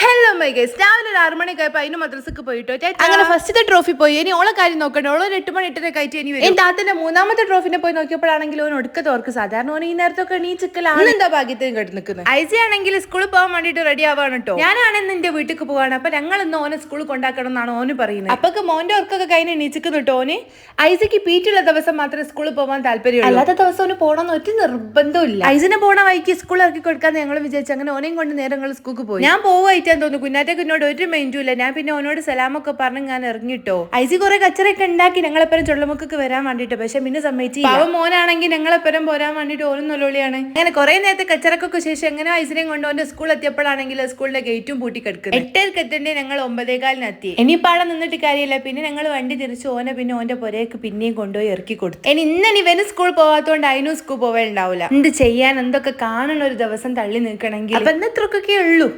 Hello my guys, രാവിലെ ഒരു 6 മണിക്കായപ്പോ അതിന് മദ്രസക്ക് പോയിട്ടോ. അങ്ങനെ ഫസ്റ്റത്തെ ട്രോഫി പോയി. ഇനി ഓളെ കാര്യം നോക്കണ്ട. ഓളെ 8 മണി 8:30 ആയിട്ട് ഇനി വരും. എന്റെ താത്തന്റെ മൂന്നാമത്തെ ട്രോഫിനെ പോയി നോക്കിയപ്പോഴാണെങ്കിൽ ഓൻ ഒടുക്കത്തെ ഓർക്ക് സാധാരണ ഓൻ ഈ നേരത്തൊക്കെ എണീച്ചിക്കലാണ്. എന്താ ഭാഗ്യത്തിന് കിടന്ന് നിൽക്കുന്നത്. ഐസി ആണെങ്കിൽ സ്കൂളിൽ പോകാൻ വേണ്ടിട്ട് റെഡി ആവാണ് കേട്ടോ. ഞാനാണെന്ന് എന്റെ വീട്ടിൽ പോവാണ്. അപ്പൊ ഞങ്ങൾ ഇന്ന് ഓനെ സ്കൂളിൽ കൊണ്ടാക്കണം എന്നാണ് ഓന് പറയുന്നത്. അപ്പൊക്ക് മോന്റെ ഓർക്കൊക്കെ കഴിഞ്ഞ് എണീച്ചിക്കുന്നു കേട്ടോ. ഓന് ഐസിക്ക് പീറ്റുള്ള ദിവസം മാത്രമേ സ്കൂളിൽ പോകാൻ താല്പര്യം, അല്ലാത്ത ദിവസം ഓന് പോകണമെന്ന് ഒറ്റ നിർബന്ധമില്ല. ഐസിനെ പോണ വഴിക്ക് സ്കൂളിൽ ഇറക്കി കൊടുക്കാന്ന് ഞങ്ങൾ വിചാരിച്ചു. അങ്ങനെ ഓനെയും കൊണ്ട് നേരങ്ങൾ സ്കൂൾക്ക് പോയി. ഞാൻ പോവായിട്ടാന്ന് തോന്നുന്നു. കുഞ്ഞാറ്റക്ക് എന്നോട് ഒരു മൈൻഡും. ഞാൻ പിന്നെ ഓനോട് സലാമൊക്കെ പറഞ്ഞ് ഞാൻ ഇറങ്ങിട്ടോ. ഐസി കുറെ കച്ചറൊക്കെ ഉണ്ടാക്കി ഞങ്ങളെപ്പരം ചുള്ളമുക്കൊക്കെ വരാൻ വേണ്ടിട്ട്. പക്ഷെ പിന്നെ സമ്മതിച്ചു. പാവം മോനാണെങ്കിൽ ഞങ്ങളെപ്പരം പോരാൻ വേണ്ടിട്ട് ഓനും നൊലോളിയാണ്. അങ്ങനെ കുറെ നേരത്തെ കച്ചറക്കൊക്കെ ശേഷം എങ്ങനെ ഐസിനെയും കൊണ്ട് ഓന്റെ സ്കൂൾ എത്തിയപ്പോഴാണെങ്കിൽ സ്കൂളിലെ ഗേറ്റും പൂട്ടി കിടക്കുന്നത്. 8:00 എത്തണ്ടേ ഞങ്ങൾ 9:15 എത്തി. ഇനിയിപ്പാടെ നിന്നിട്ട് കാര്യമില്ല. പിന്നെ ഞങ്ങൾ വണ്ടി തിരിച്ച് ഓനെ പിന്നെ ഓന്റെ പുരയ്ക്ക് പിന്നെയും കൊണ്ടുപോയി ഇറക്കി കൊടുത്തു. ഇന്ന് ഇവന് സ്കൂൾ പോവാത്തോണ്ട് അതിനും സ്കൂൾ പോവാനുണ്ടാവില്ല. എന്ത് ചെയ്യാൻ, എന്തൊക്കെ കാണുന്ന ഒരു ദിവസം തള്ളി നിൽക്കണമെങ്കിൽ. അപ്പൊ ഇന്നത്രക്കൊക്കെ ഉള്ളൂ.